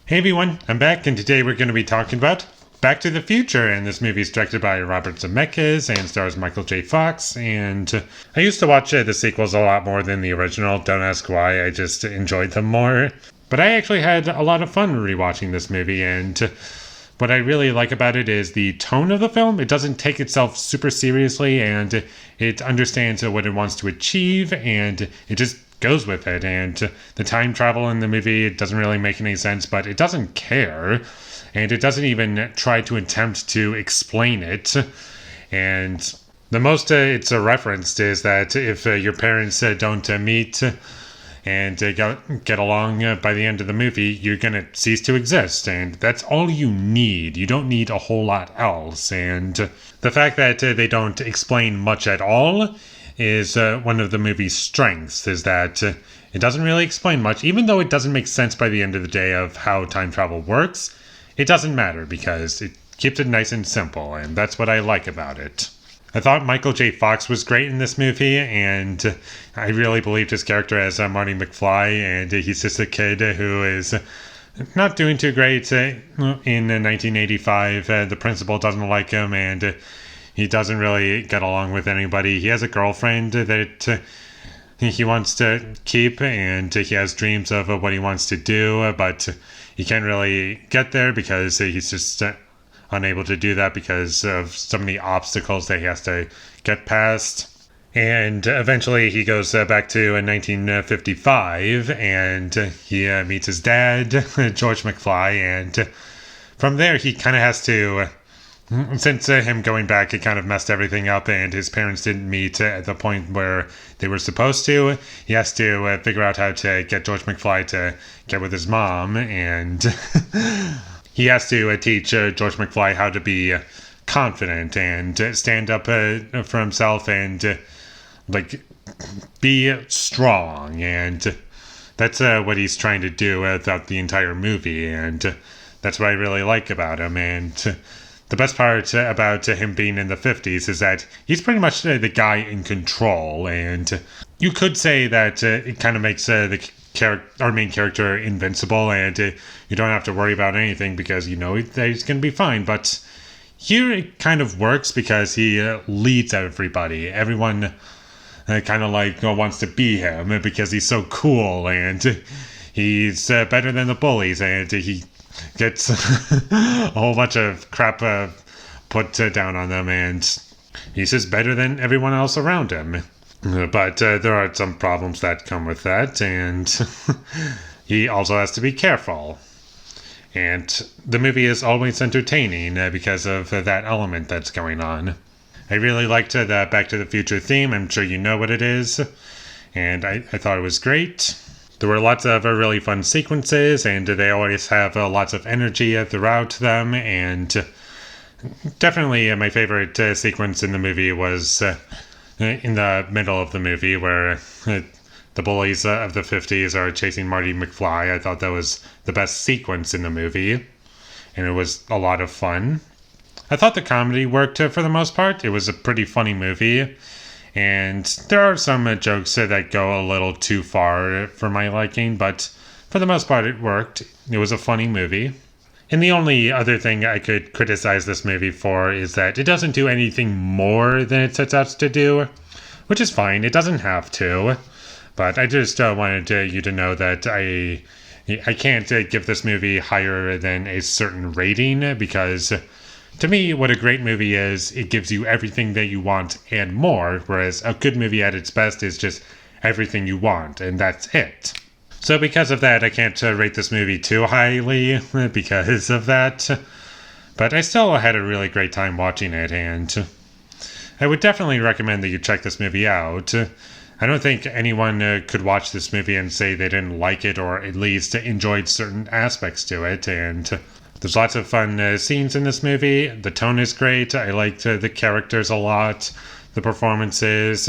Hey everyone, I'm back, and today we're going to be talking about Back to the Future, and this movie is directed by Robert Zemeckis and stars Michael J. Fox, and I used to watch the sequels a lot more than the original. Don't ask why, I just enjoyed them more. But I actually had a lot of fun rewatching this movie, and what I really like about it is the tone of the film. It doesn't take itself super seriously, and it understands what it wants to achieve, and it just goes with it. And the time travel in the movie, it doesn't really make any sense, but it doesn't care, and it doesn't even try to attempt to explain it. And the most it's referenced is that if your parents don't meet and get along by the end of the movie, you're going to cease to exist. And that's all you need. You don't need a whole lot else. And the fact that they don't explain much at all is one of the movie's strengths, is that it doesn't really explain much. Even though it doesn't make sense by the end of the day of how time travel works, it doesn't matter because it keeps it nice and simple. And that's what I like about it. I thought Michael J. Fox was great in this movie, and I really believed his character as Marty McFly, and he's just a kid who is not doing too great in 1985. The principal doesn't like him, and he doesn't really get along with anybody. He has a girlfriend that he wants to keep, and he has dreams of what he wants to do, but he can't really get there because he's just unable to do that because of so many obstacles that he has to get past. And eventually he goes back to 1955, and he meets his dad, George McFly, and from there he kind of has to, since him going back, it kind of messed everything up, and his parents didn't meet at the point where they were supposed to. He has to figure out how to get George McFly to get with his mom, and he has to teach George McFly how to be confident and stand up for himself and be strong. And that's what he's trying to do throughout the entire movie, and that's what I really like about him. And the best part about him being in the 50s is that he's pretty much the guy in control, and you could say that it kind of makes our main character invincible, and you don't have to worry about anything because you know that he's going to be fine. But here it kind of works because he leads everybody. Everyone kind of wants to be him because he's so cool, and he's better than the bullies, and he gets a whole bunch of crap put down on them, and he's just better than everyone else around him. But there are some problems that come with that, and he also has to be careful. And the movie is always entertaining because of that element that's going on. I really liked the Back to the Future theme. I'm sure you know what it is. And I thought it was great. There were lots of really fun sequences, and they always have lots of energy throughout them. And definitely my favorite sequence in the movie was in the middle of the movie where the bullies of the 50s are chasing Marty McFly. I thought that was the best sequence in the movie, and it was a lot of fun. I thought the comedy worked for the most part. It was a pretty funny movie, and there are some jokes that go a little too far for my liking, but for the most part it worked. It was a funny movie. And the only other thing I could criticize this movie for is that it doesn't do anything more than it sets out to do, which is fine. It doesn't have to. But I just wanted you to know that I can't give this movie higher than a certain rating, because to me, what a great movie is, it gives you everything that you want and more, whereas a good movie at its best is just everything you want, and that's it. So because of that, I can't rate this movie too highly because of that. But I still had a really great time watching it, and I would definitely recommend that you check this movie out. I don't think anyone could watch this movie and say they didn't like it, or at least enjoyed certain aspects to it. And there's lots of fun scenes in this movie. The tone is great. I liked the characters a lot. The performances.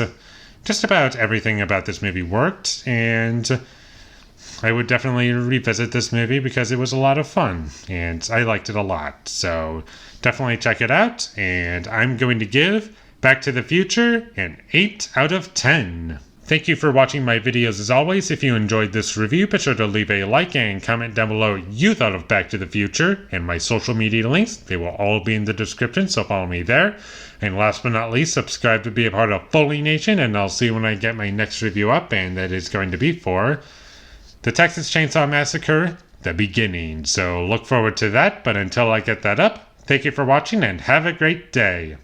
Just about everything about this movie worked, and I would definitely revisit this movie because it was a lot of fun, and I liked it a lot. So definitely check it out, and I'm going to give Back to the Future an 8 out of 10. Thank you for watching my videos as always. If you enjoyed this review, be sure to leave a like and comment down below what you thought of Back to the Future. And my social media links, they will all be in the description, so follow me there. And last but not least, subscribe to be a part of Foley Nation, and I'll see you when I get my next review up, and that is going to be for the Texas Chainsaw Massacre, The Beginning. So look forward to that, but until I get that up, thank you for watching and have a great day.